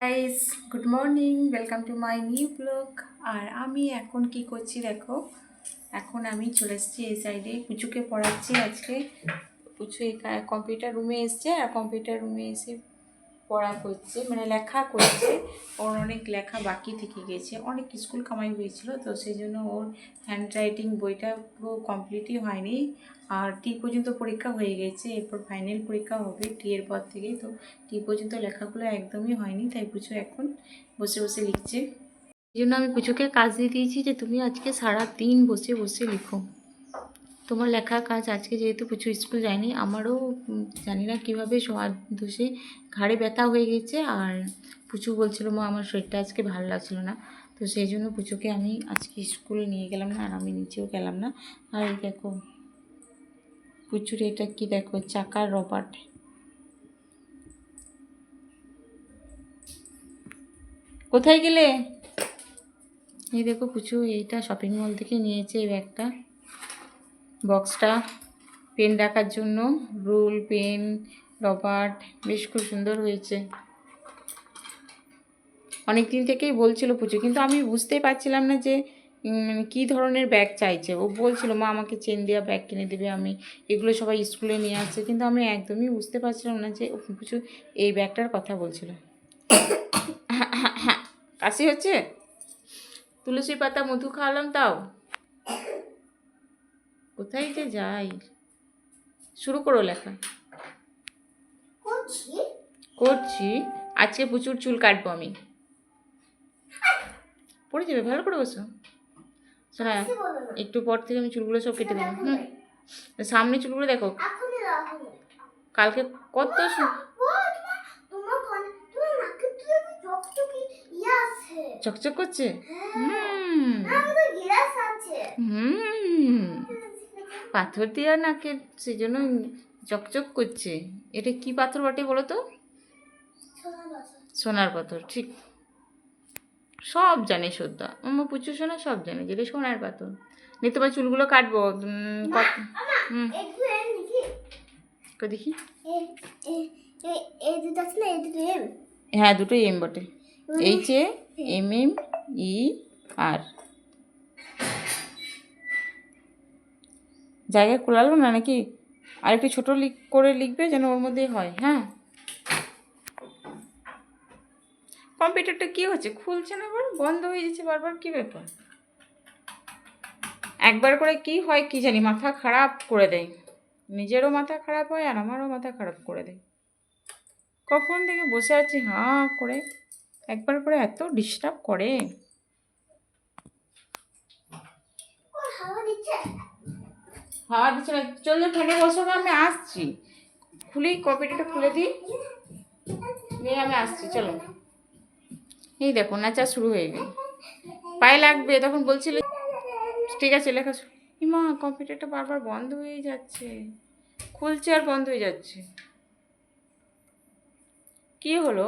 Guys, good morning, welcome to my new blog. আর আমি এখন কি করছি দেখো, এখন আমি চলে এসেছি এই সাইডে, পুচুকে পড়াচ্ছি আজকে। পুচু কম্পিউটার রুমে এসছে, আর কম্পিউটার রুমে এসে পড়া করছে, মানে লেখা করছে। ওর অনেক লেখা বাকি থেকে গেছে, অনেক স্কুল কামাই হয়েছিল, তো সেই জন্য ওর হ্যান্ড রাইটিং বইটা পুরো কমপ্লিটই হয়নি। আর টি পর্যন্ত পরীক্ষা হয়ে গেছে, এরপর ফাইনাল পরীক্ষা হবে টি এর পর থেকে। তো টি পর্যন্ত লেখাগুলো একদমই হয়নি, তাই পুচু এখন বসে বসে লিখছে। এই জন্য আমি পুচুকে কাজ দিয়ে দিয়েছি যে তুমি আজকে সারা দিন বসে বসে লিখো। তোমার লেখা কাজ আজকে, যেহেতু পুচু স্কুল যায়নি, আমারও জানি না কীভাবে শোয়ার দোষে ঘাড়ে ব্যথা হয়ে গেছে। আর পুচু বলছিল মা আমার শরীরটা আজকে ভালো লাগছিল না, তো সেই জন্য পুচুকে আমি আজকে স্কুলে নিয়ে গেলাম না, আর আমি নিচেও গেলাম না। আর এই দেখো পুচুর এটা কি দেখো, চাকার রবার্ট। কোথায় গেলে? এই দেখো পুচু এইটা শপিং মল থেকে নিয়েছে, এই ব্যাগটা, বক্সটা পেন রাখার জন্য, রুল পেন রবার্ট, বেশ খুব সুন্দর হয়েছে। অনেক দিন থেকেই বলছিল পুচু, কিন্তু আমি বুঝতেই পারছিলাম না যে কী ধরনের ব্যাগ চাইছে। ও বলছিল মা আমাকে চেন দেওয়া ব্যাগ কিনে দেবে, আমি এগুলো সবাই স্কুলে নিয়ে আসছে, কিন্তু আমি একদমই বুঝতে পারছিলাম না যে পুচু এই ব্যাগটার কথা বলছিল। কাশি হচ্ছে, তুলসী পাতা মধু খাওয়ালাম তাও। কোথায় যে যাই, শুরু করো লেখা। করছি, আজকে প্রচুর চুল কাটবো আমি। পড়ে যাবে, ভালো করে বসো। শোনা, একটু পর থেকে আমি চুলগুলো সব কেটে দেবো। সামনে চুলগুলো দেখো, কালকে কত চকচক করছে। পাথর দেওয়া নাকে, সেই জন্য চকচক করছে। এটা কি পাথর বটে বলো তো? সোনার পাথর, ঠিক সব জানে শ্রদ্ধা, আমার প্রচুর সোনা সব জানে যেটা সোনার পাথর। নিয়ে তোমার চুলগুলো কাটবো। দেখি, হ্যাঁ দুটোই এম বটে, HAMMER। জায়গায় খোলালো না নাকি? আর একটু ছোটো করে লিখবে যেন ওর মধ্যেই হয়। হ্যাঁ, কম্পিউটারটা কী হচ্ছে, খুলছে না, আবার বন্ধ হয়ে যাচ্ছে বারবার, কী ব্যাপার? একবার করে কি হয় কি জানি, মাথা খারাপ করে দেয়, নিজেরও মাথা খারাপ হয় আর আমারও মাথা খারাপ করে দেয়। কখন থেকে বসে আছি হাঁ করে, একবার করে এত ডিস্টার্ব করে। হাওয়া দিচ্ছে না, চললে ফ্যানে বসো, আমি আসছি, খুলি কম্পিউটারটা খুলে দিই, নিয়ে আমি আসছি, চলো। এই দেখো নাচা শুরু হয়ে গেল, পায়ে লাগবে, তখন বলছিল ঠিক আছে লেখা। মা কম্পিউটারটা বারবার বন্ধ হয়ে যাচ্ছে, খুলছে আর বন্ধ হয়ে যাচ্ছে, কি হলো?